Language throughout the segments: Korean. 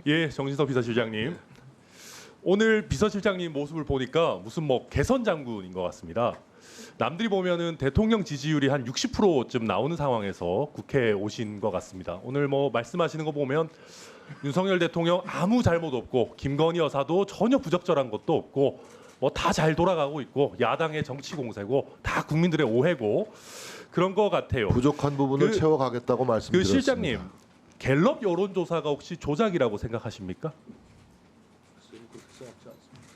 예, 정진석 비서실장님. 오늘 비서실장님 모습을 보니까 무슨 뭐 개선 장군인 것 같습니다. 남들이 보면은 대통령 지지율이 한 60%쯤 나오는 상황에서 국회에 오신 것 같습니다. 오늘 뭐 말씀하시는 거 보면 윤석열 대통령 아무 잘못 없고 김건희 여사도 전혀 부적절한 것도 없고 뭐 다 잘 돌아가고 있고 야당의 정치 공세고 다 국민들의 오해고 그런 것 같아요. 부족한 부분을 채워가겠다고 그 말씀드렸습니다. 실장님, 갤럽 여론조사가 혹시 조작이라고 생각하십니까?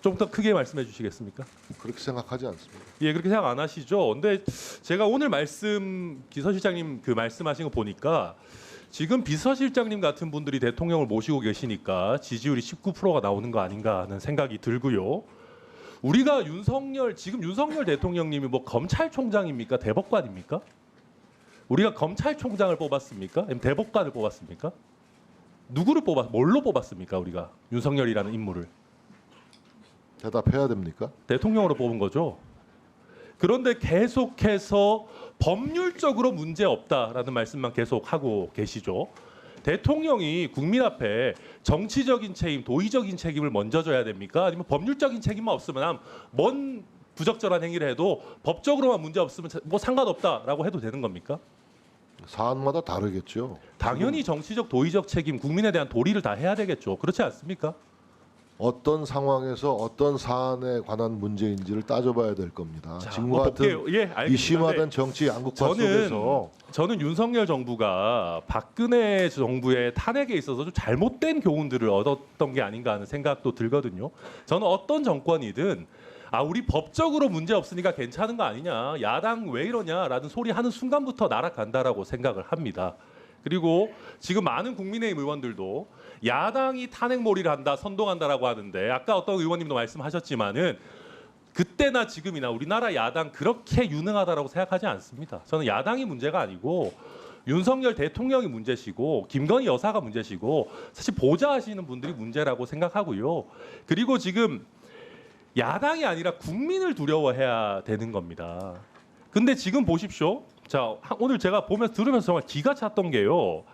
좀 더 크게 말씀해 주시겠습니까? 그렇게 생각하지 않습니다. 예, 그렇게 생각 안 하시죠? 근데 제가 오늘 비서실장님 그 말씀하신 거 보니까 지금 비서실장님 같은 분들이 대통령을 모시고 계시니까 지지율이 19%가 나오는 거 아닌가 하는 생각이 들고요. 우리가 지금 윤석열 대통령님이 뭐 검찰총장입니까? 대법관입니까? 우리가 검찰총장을 뽑았습니까? 아니면 대법관을 뽑았습니까? 뭘로 뽑았습니까? 우리가 윤석열이라는 인물을 대답해야 됩니까? 대통령으로 뽑은 거죠. 그런데 계속해서 법률적으로 문제 없다라는 말씀만 계속 하고 계시죠. 대통령이 국민 앞에 정치적인 책임, 도의적인 책임을 먼저 져야 됩니까? 아니면 법률적인 책임만 없으면 뭔 부적절한 행위를 해도 법적으로만 문제 없으면 뭐 상관없다라고 해도 되는 겁니까? 사안마다 다르겠죠. 당연히 정치적, 도의적 책임, 국민에 대한 도리를 다 해야 되겠죠. 그렇지 않습니까? 어떤 상황에서 어떤 사안에 관한 문제인지를 따져봐야 될 겁니다. 자, 지금과 뭐 같은 볼게요. 예, 알겠습니다. 이 심화된 정치 양극화 속에서 저는 윤석열 정부가 박근혜 정부의 탄핵에 있어서 좀 잘못된 교훈들을 얻었던 게 아닌가 하는 생각도 들거든요. 저는 어떤 정권이든 우리 법적으로 문제 없으니까 괜찮은 거 아니냐, 야당 왜 이러냐라는 소리 하는 순간부터 날아간다라고 생각을 합니다. 그리고 지금 많은 국민의힘 의원들도 야당이 탄핵몰이를 한다, 선동한다라고 하는데 아까 어떤 의원님도 말씀하셨지만은 그때나 지금이나 우리나라 야당 그렇게 유능하다라고 생각하지 않습니다. 저는 야당이 문제가 아니고 윤석열 대통령이 문제시고 김건희 여사가 문제시고 사실 보좌하시는 분들이 문제라고 생각하고요. 그리고 지금 야당이 아니라 국민을 두려워해야 되는 겁니다. 근데 지금 보십시오. 자, 오늘 제가 들으면서 정말 기가 찼던 게요.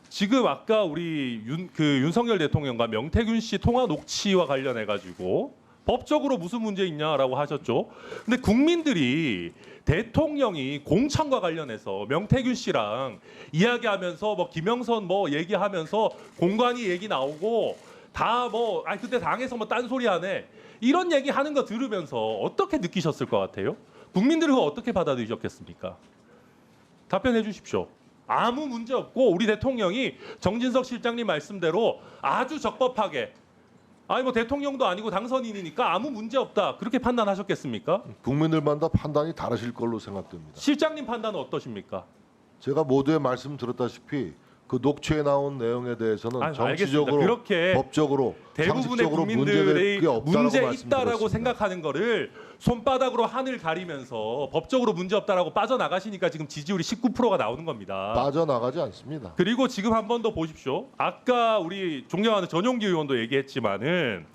지금 아까 우리 윤석열 대통령과 명태균 씨 통화 녹취와 관련해 가지고 법적으로 무슨 문제 있냐라고 하셨죠. 근데 국민들이 대통령이 공천과 관련해서 명태균 씨랑 이야기하면서 뭐 김영선 뭐 얘기하면서 공관위 얘기 나오고 다 뭐 그때 당에서 뭐 딴소리 하네. 이런 얘기 하는 거 들으면서 어떻게 느끼셨을 것 같아요? 국민들은 그거 어떻게 받아들이셨겠습니까? 답변해 주십시오. 아무 문제 없고 우리 대통령이 정진석 실장님 말씀대로 아주 적법하게 뭐 대통령도 아니고 당선인이니까 아무 문제 없다 그렇게 판단하셨겠습니까? 국민들마다 판단이 다르실 걸로 생각됩니다. 실장님 판단은 어떠십니까? 제가 모두의 말씀 들었다시피 그 녹취에 나온 내용에 대해서는 정치적으로, 그렇게 법적으로, 대부분의 상식적으로 국민들의 문제 있다라고 말씀드렸습니다. 생각하는 거를 손바닥으로 하늘 가리면서 법적으로 문제 없다라고 빠져나가시니까 지금 지지율이 19%가 나오는 겁니다. 빠져나가지 않습니다. 그리고 지금 한 번 더 보십시오. 아까 우리 존경하는 전용기 의원도 얘기했지만은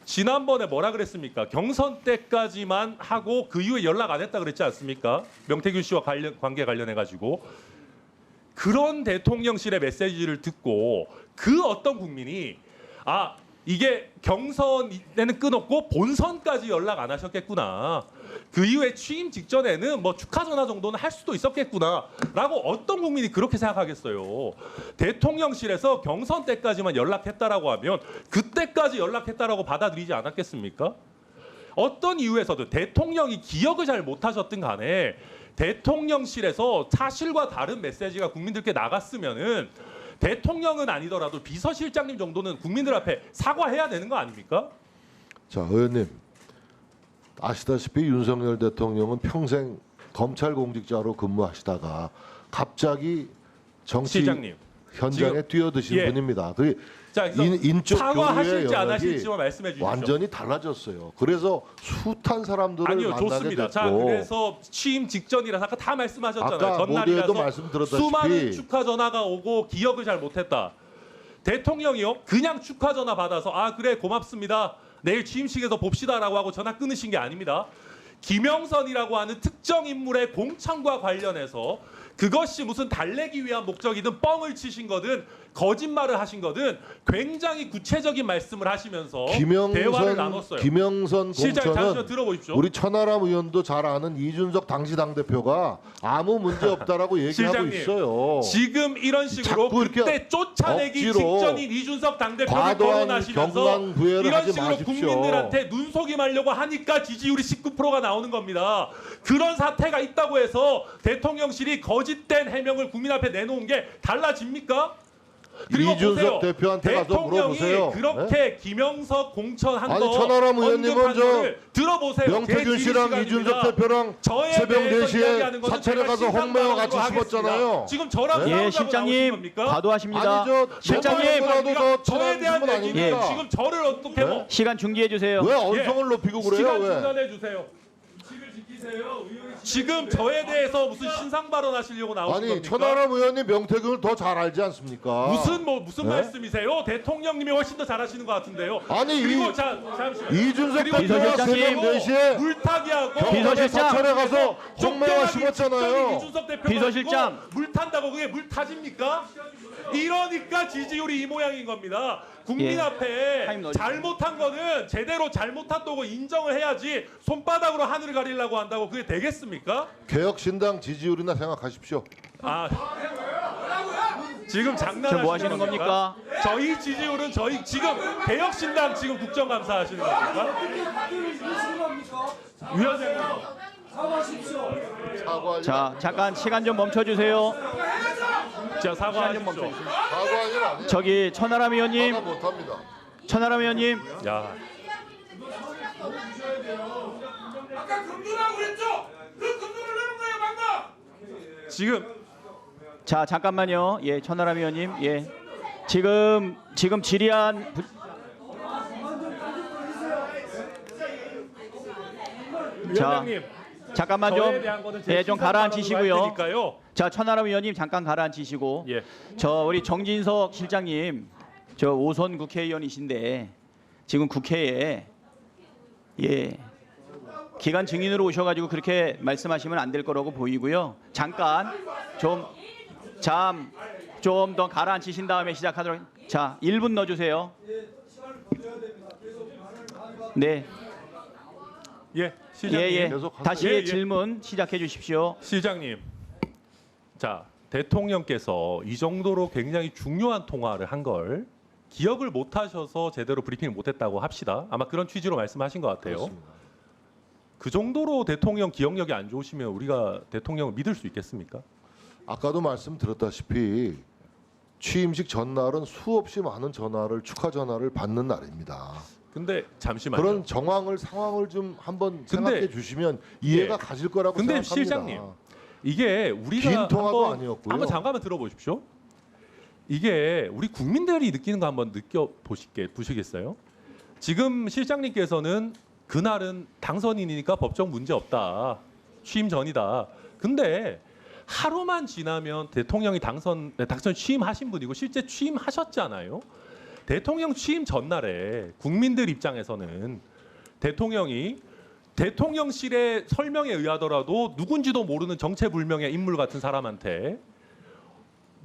지난번에 뭐라 그랬습니까? 경선 때까지만 하고 그 이후에 연락 안 했다 그랬지 않습니까? 명태균 씨와 관계 관련해 가지고 그런 대통령실의 메시지를 듣고 그 어떤 국민이 이게 경선에는 끊었고 본선까지 연락 안 하셨겠구나. 그 이후에 취임 직전에는 뭐 축하 전화 정도는 할 수도 있었겠구나라고 어떤 국민이 그렇게 생각하겠어요. 대통령실에서 경선 때까지만 연락했다라고 하면 그때까지 연락했다라고 받아들이지 않았겠습니까? 어떤 이유에서든 대통령이 기억을 잘 못하셨든 간에 대통령실에서 사실과 다른 메시지가 국민들께 나갔으면은 대통령은 아니더라도 비서실장님 정도는 국민들 앞에 사과해야 되는 거 아닙니까? 자, 의원님 아시다시피 윤석열 대통령은 평생 검찰 공직자로 근무하시다가 갑자기 정치 실장님, 현장에 뛰어드신 분입니다. 인적 사과하실지 교류의 안 연락이 하실지만 말씀해 주십시오. 완전히 달라졌어요. 그래서 숱한 사람들을 만나게 좋습니다. 됐고 자, 그래서 취임 직전이라서 아까 다 말씀하셨잖아요. 아까 전날이라서 모두에도 말씀드렸다시피 수많은 축하 전화가 오고 기억을 잘 못했다. 대통령이요 그냥 축하 전화 받아서 그래 고맙습니다. 내일 취임식에서 봅시다라고 하고 전화 끊으신 게 아닙니다. 김영선이라고 하는 특정 인물의 공천과 관련해서 그것이 무슨 달래기 위한 목적이든 뻥을 치신 거든 거짓말을 하신 거든 굉장히 구체적인 말씀을 하시면서 대화를 나눴어요. 김영선 실장님 잠시만 공천은 들어보십시오. 우리 천하람 의원도 잘 아는 이준석 당시 당대표가 아무 문제 없다라고 얘기하고 실장님, 있어요. 지금 이런 식으로 자꾸 이렇게 그때 쫓아내기 억지로 직전인 이준석 당대표를 과도한 거론하시면서 경강부회를 이런 하지 식으로 마십시오. 국민들한테 눈속임하려고 하니까 지지율이 19%가 나오는 겁니다. 그런 사태가 있다고 해서 대통령실이 거짓된 해명을 국민 앞에 내놓은 게 달라집니까? 그리고 이준석 보세요. 대표한테 가서 대통령이 물어보세요. 그렇게 김영석 공천한 아니, 거 천하람 의원님은 언급한 저 거를 들어보세요. 명태균 씨랑 이준석 대표랑 저에 새벽 대해서 4시에 이야기하는 것은 사찰에 제가 가서 홍매와 같이 신상발언으로 씹었잖아요. 하겠습니다. 지금 저랑 네? 싸우자고 예, 나오신 실장님 겁니까? 과도하십니다. 아니 저 실장님! 너무나도 더 저에 친한 대한 분은 얘기는 아닙니까? 지금 저를 어떻게 네? 뭐 시간 중지해 주세요. 왜 언성을 높이고 그래요? 시간 왜? 중단해 주세요. 지금 저에 대해서 무슨 신상 발언하시려고 나오신 아니 겁니까? 천하람 의원님 명태균을 더 잘 알지 않습니까? 무슨 네? 말씀이세요? 대통령님이 훨씬 더 잘하시는 것 같은데요. 아니, 그리고 잠시만. 이준석 그리고 대표가 비서실장님, 새벽 4시에 물타기하고 경찰에 비서실장. 사찰에 가서 홍매와 쫓겨나기 씹었잖아요. 직전인 이준석 대표가 비서실장. 아니고 물 탄다고 그게 물 타집니까? 이러니까 지지율이 이 모양인 겁니다. 국민 예. 앞에 타임 넣어주세요. 잘못한 거는 제대로 잘못했다고 인정을 해야지 손바닥으로 하늘을 가리려고 한다고 그게 되겠습니까? 개혁신당 지지율이나 생각하십시오. 아 지금 장난하시는 지금 뭐 하시는 겁니까? 저희 지지율은 저희 지금 개혁신당 지금 국정감사 하시는 겁니까? 위원장님 사과할 자, 잠깐 시간 좀 멈춰 주세요. 자 사과하십시오. 사과할 일 아니에요. 저기 천하람 의원님, 사과 못합니다. 천하람 의원님. 야 아까 금도라고 그랬죠? 그 금도를 내는 거예요, 방금. 지금 자, 잠깐만요. 예, 천하람 의원님. 예. 지금 질의한 위원장님 잠깐만 저에 대한 거는 제 좀 신상 가라앉히시고요. 발언으로 할 테니까요. 자, 천하람 의원님 잠깐 가라앉히시고. 예. 저 우리 정진석 실장님, 저 5선 국회의원이신데 지금 국회에 기간 증인으로 오셔가지고 그렇게 말씀하시면 안 될 거라고 보이고요. 잠깐 좀 더 가라앉히신 다음에 시작하도록. 자, 1분 넣어주세요. 네, 예, 시장님. 예. 계속 하세요. 다시 예. 질문 시작해 주십시오. 시장님. 자, 대통령께서 이 정도로 굉장히 중요한 통화를 한 걸 기억을 못 하셔서 제대로 브리핑을 못 했다고 합시다. 아마 그런 취지로 말씀하신 것 같아요. 그렇습니다. 그 정도로 대통령 기억력이 안 좋으시면 우리가 대통령을 믿을 수 있겠습니까? 아까도 말씀드렸다시피 취임식 전날은 수없이 많은 전화를 축하 전화를 받는 날입니다. 근데 잠시만요. 그런 상황을 좀 한번 생각해 주시면 이해가 예. 가질 거라고 근데 생각합니다. 실장님, 이게 우리가 긴 통화도 아니었고요. 한번 잠깐만 들어보십시오. 이게 우리 국민들이 느끼는 거 한번 보시겠어요? 지금 실장님께서는 그날은 당선인이니까 법적 문제 없다. 취임 전이다. 근데 하루만 지나면 대통령이 당선 취임하신 분이고 실제 취임하셨잖아요. 대통령 취임 전날에 국민들 입장에서는 대통령이 대통령실의 설명에 의하더라도 누군지도 모르는 정체불명의 인물 같은 사람한테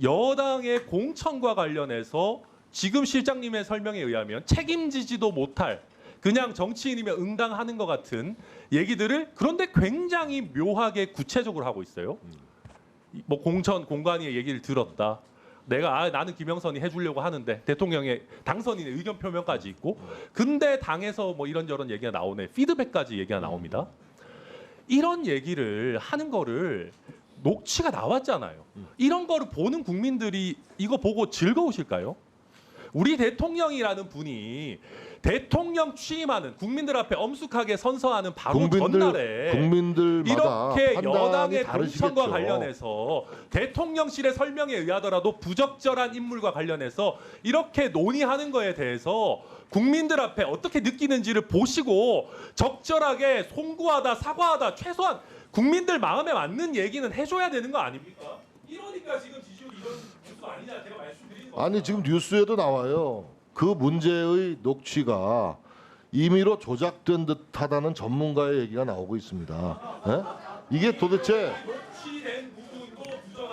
여당의 공천과 관련해서 지금 실장님의 설명에 의하면 책임지지도 못할 그냥 정치인이면 응당하는 것 같은 얘기들을 그런데 굉장히 묘하게 구체적으로 하고 있어요. 뭐 공천 공관위의 얘기를 들었다. 나는 김영선이 해주려고 하는데 대통령의 당선인의 의견 표명까지 있고 근데 당에서 뭐 이런저런 얘기가 나오네. 피드백까지 얘기가 나옵니다. 이런 얘기를 하는 거를 녹취가 나왔잖아요. 이런 거를 보는 국민들이 이거 보고 즐거우실까요? 우리 대통령이라는 분이 대통령 취임하는 국민들 앞에 엄숙하게 선서하는 바로 전날에 국민들마다 이렇게 판단이 여당의 다르시겠죠. 공천과 관련해서 대통령실의 설명에 의하더라도 부적절한 인물과 관련해서 이렇게 논의하는 거에 대해서 국민들 앞에 어떻게 느끼는지를 보시고 적절하게 송구하다 사과하다 최소한 국민들 마음에 맞는 얘기는 해줘야 되는 거 아닙니까? 이러니까 지금 지지율 이런 뉴스 아니냐 제가 말씀드리는 거예요. 아니 지금 뉴스에도 나와요. 그 문제의 녹취가 임의로 조작된 듯하다는 전문가의 얘기가 나오고 있습니다. 예? 이게 도대체 녹취된 부분도 부정하고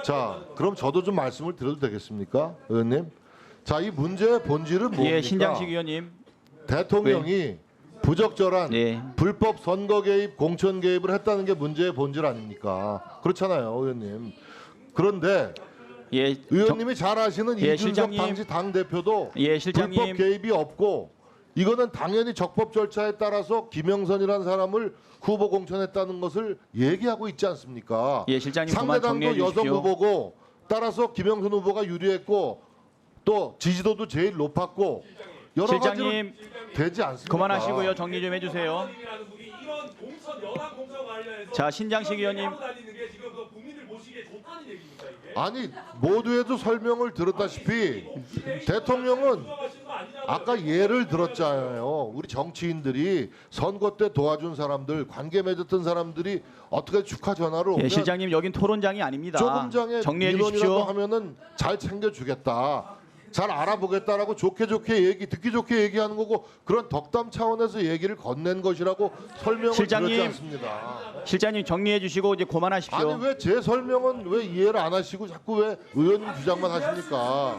자, 그럼 저도 좀 말씀을 드려도 되겠습니까, 의원님? 자, 이 문제의 본질은 뭡니까? 예, 신장식 의원님. 대통령이 부적절한 예. 불법 선거 개입, 공천 개입을 했다는 게 문제의 본질 아닙니까? 그렇잖아요, 의원님. 그런데 예, 의원님이 잘 아시는 예, 이준석 실장님. 당시 당 대표도 예, 실장님. 불법 개입이 없고 이거는 당연히 적법 절차에 따라서 김영선이라는 사람을 후보 공천했다는 것을 얘기하고 있지 않습니까? 예, 실장님 그만 정리해 상대당도 여성 주십시오. 후보고 따라서 김영선 후보가 유리했고 또 지지도도 제일 높았고 여러 실장님 가지로 되지 않습니까? 그만하시고요. 정리 좀 해주세요. 이라는 분이 이런 공천 연합 공천 관련해서 자, 신장식 의원님. 하고 다니는 게 지금 그 국민들 보시기에 좋다는 얘기입니까 이게? 아니 모두에도 설명을 들었다시피 대통령은 아까 예를 들었잖아요. 우리 정치인들이 선거 때 도와준 사람들, 관계 맺었던 사람들이 어떻게 축하 전화를 오면 예, 실장님 여긴 토론장이 아닙니다. 조금 전에 정리해 민원이라도 주십시오. 하면은 잘 챙겨주겠다. 잘 알아보겠다라고 좋게 듣기 좋게 얘기하는 거고 그런 덕담 차원에서 얘기를 건넨 것이라고 설명을 실장님. 드렸지 않습니다. 실장님 정리해 주시고 이제 그만하십시오. 아니 왜 제 설명은 왜 이해를 안 하시고 자꾸 왜 의원님 주장만 하십니까?